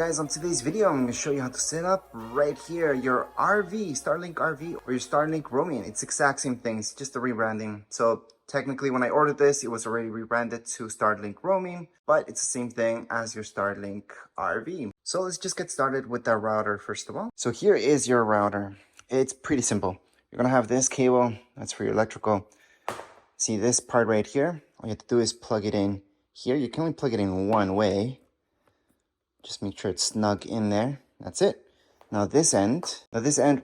guys, on today's video I'm going to show you how to set up right here your RV, Starlink RV or your Starlink roaming. It's the exact same thing, it's just a rebranding. So technically when I ordered this, it was already rebranded to Starlink roaming, but it's the same thing as your Starlink RV. So let's just get started with our router first of all. So here is your router. It's pretty simple. You're going to have this cable, that's for your electrical. See this part right here? All you have to do is plug it in here. You can only plug it in one way. Just make sure it's snug in there. That's it. Now this end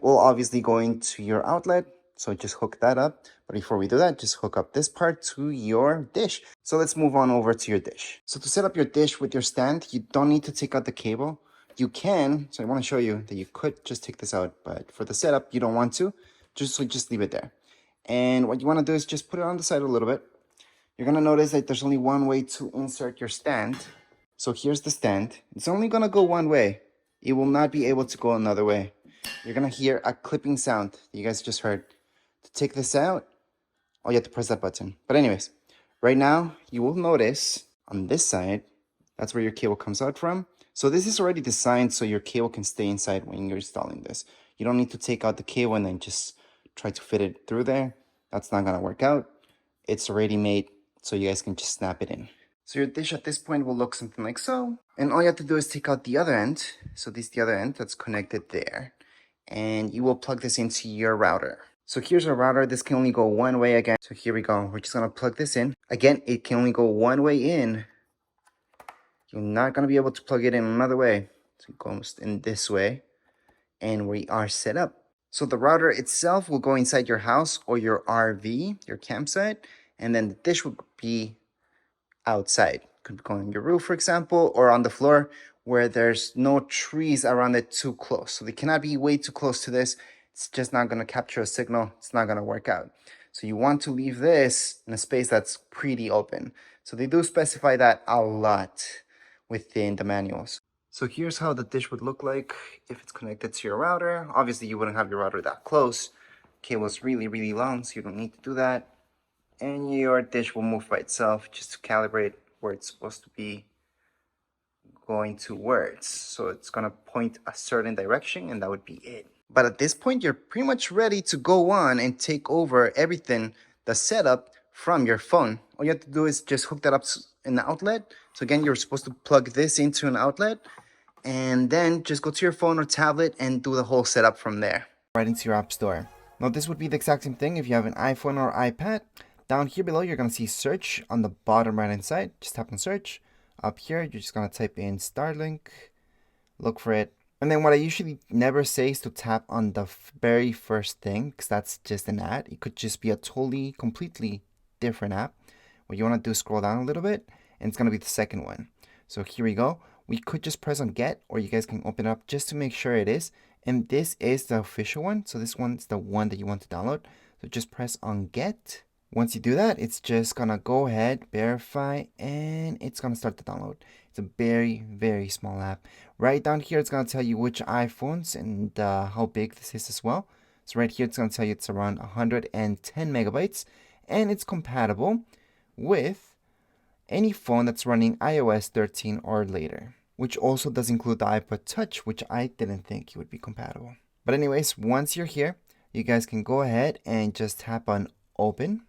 will obviously go into your outlet. So just hook that up. But before we do that, just hook up this part to your dish. So let's move on over to your dish. So to set up your dish with your stand, you don't need to take out the cable. You can, so I want to show you that you could just take this out, but for the setup, you don't want to. Just leave it there. And what you want to do is just put it on the side a little bit. You're going to notice that there's only one way to insert your stand. So here's the stand. It's only going to go one way. It will not be able to go another way. You're going to hear a clipping sound that you guys just heard. To take this out, all you have to press that button. But anyways, right now, you will notice on this side, that's where your cable comes out from. So this is already designed so your cable can stay inside when you're installing this. You don't need to take out the cable and then just try to fit it through there. That's not going to work out. It's already made so you guys can just snap it in. So your dish at this point will look something like so. And all you have to do is take out the other end. So this is the other end that's connected there. And you will plug this into your router. So here's our router. This can only go one way again. So here we go. We're just going to plug this in. Again, it can only go one way in. You're not going to be able to plug it in another way. So it goes in this way. And we are set up. So the router itself will go inside your house or your RV, your campsite. And then the dish will be outside. Could be going on your roof, for example, or on the floor where there's no trees around it too close. So they cannot be way too close to this. It's just not going to capture a signal. It's not going to work out. So you want to leave this in a space that's pretty open. So they do specify that a lot within the manuals. So here's how the dish would look like if it's connected to your router. Obviously, you wouldn't have your router that close. Cable's really long, so you don't need to do that. And your dish will move by itself just to calibrate where it's supposed to be going towards. So it's going to point a certain direction and that would be it. But at this point, you're pretty much ready to go on and take over everything, the setup from your phone. All you have to do is just hook that up in the outlet. So again, you're supposed to plug this into an outlet and then just go to your phone or tablet and do the whole setup from there. Right into your app store. Now this would be the exact same thing if you have an iPhone or iPad. Down here below, you're going to see search on the bottom right hand side. Just tap on search. Up here, you're just going to type in Starlink. Look for it. And then what I usually never say is to tap on the very first thing, because that's just an ad. It could just be a totally, completely different app. What you want to do is scroll down a little bit, and it's going to be the second one. So here we go. We could just press on get, or you guys can open it up just to make sure it is. And this is the official one. So this one's the one that you want to download. So just press on get. Once you do that, it's just gonna go ahead, verify, and it's gonna start the download. It's a very small app. Right down here, it's gonna tell you which iPhones and how big this is as well. So right here, it's gonna tell you it's around 110 megabytes, and it's compatible with any phone that's running iOS 13 or later, which also does include the iPod Touch, which I didn't think it would be compatible. But anyways, once you're here, you guys can go ahead and just tap on open.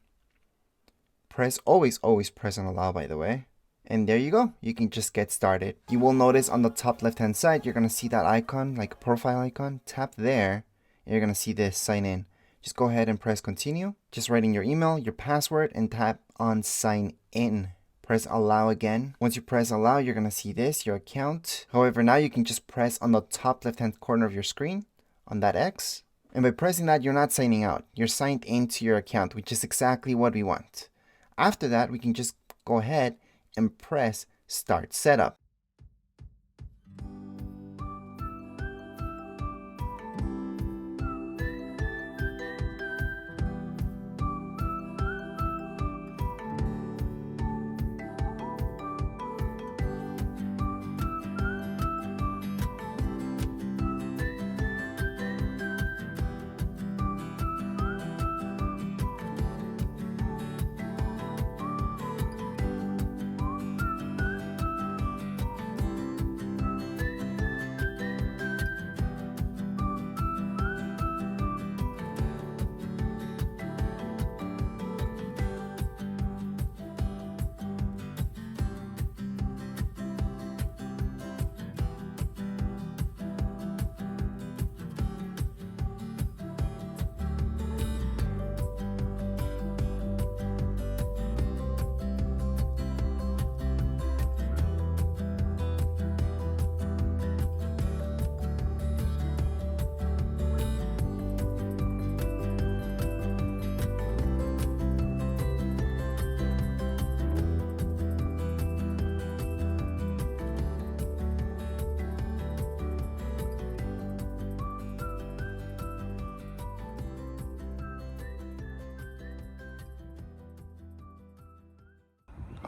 Always press on allow, by the way. And there you go. You can just get started. You will notice on the top left hand side, you're going to see that icon, like a profile icon. Tap there. And you're going to see this sign in. Just go ahead and press continue. Just write in your email, your password, and tap on sign in. Press allow again. Once you press allow, you're going to see this, your account. However, now you can just press on the top left hand corner of your screen on that X. And by pressing that, you're not signing out. You're signed into your account, which is exactly what we want. After that, we can just go ahead and press Start Setup.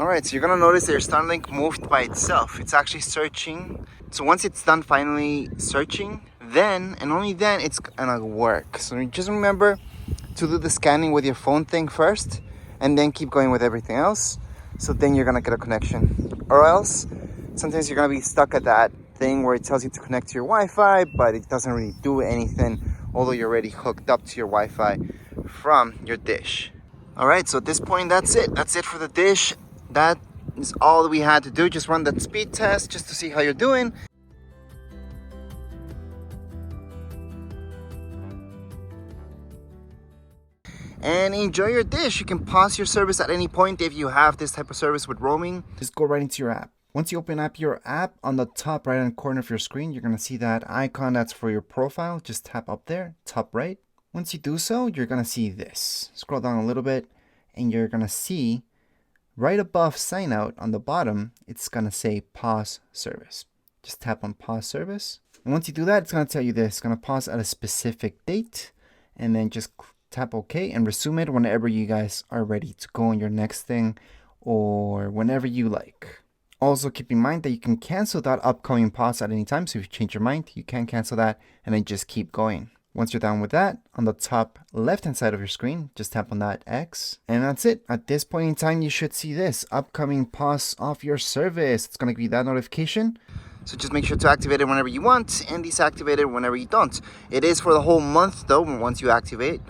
All right, so you're gonna notice that your Starlink moved by itself. It's actually searching. So once it's done finally searching, then and only then it's gonna work. So just remember to do the scanning with your phone thing first, and then keep going with everything else. So then you're gonna get a connection. Or else, sometimes you're gonna be stuck at that thing where it tells you to connect to your Wi-Fi, but it doesn't really do anything, although you're already hooked up to your Wi-Fi from your dish. All right, so at this point, that's it. That's it for the dish. That is all we had to do. Just run that speed test just to see how you're doing. And enjoy your dish. You can pause your service at any point if you have this type of service with roaming. Just go right into your app. Once you open up your app, on the top right hand corner of your screen, you're going to see that icon that's for your profile. Just tap up there, top right. Once you do so, you're going to see this. Scroll down a little bit and you're going to see right above sign out on the bottom, it's going to say pause service. Just tap on pause service. And once you do that, it's going to tell you this. It's going to pause at a specific date, and then just tap OK and resume it whenever you guys are ready to go on your next thing or whenever you like. Also keep in mind that you can cancel that upcoming pause at any time. So if you change your mind, you can cancel that and then just keep going. Once you're done with that, on the top left-hand side of your screen, just tap on that X. And that's it. At this point in time, you should see this upcoming pause of your service. It's going to be that notification. So just make sure to activate it whenever you want and deactivate it whenever you don't. It is for the whole month though, once you activate.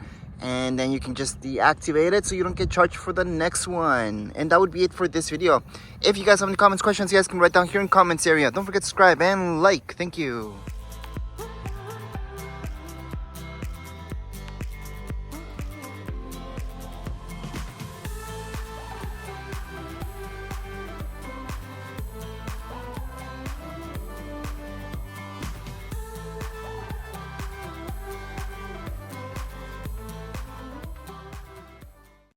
And then you can just deactivate it so you don't get charged for the next one. And that would be it for this video. If you guys have any comments, questions, you guys can write down here in the comments area. Don't forget to subscribe and like. Thank you.